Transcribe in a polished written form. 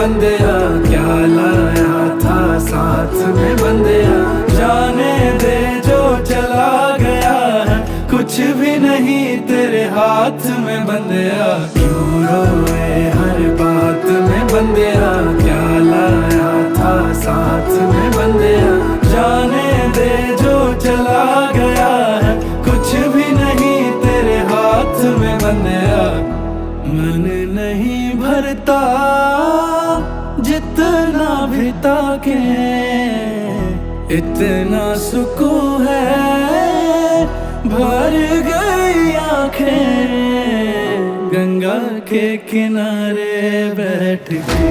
बंदिया, क्या लाया था साथ में बंदिया। जाने दे जो चला गया है, कुछ भी नहीं तेरे हाथ में बंदिया। क्यों रोए हर बात में बंदिया, क्या लाया था साथ में बंदिया। जाने दे जो चला गया है, कुछ भी नहीं तेरे हाथ में बंदिया। मन नहीं भरता जितना भी ताके, इतना सुकून है भर गई आंखें। गंगा के किनारे बैठ के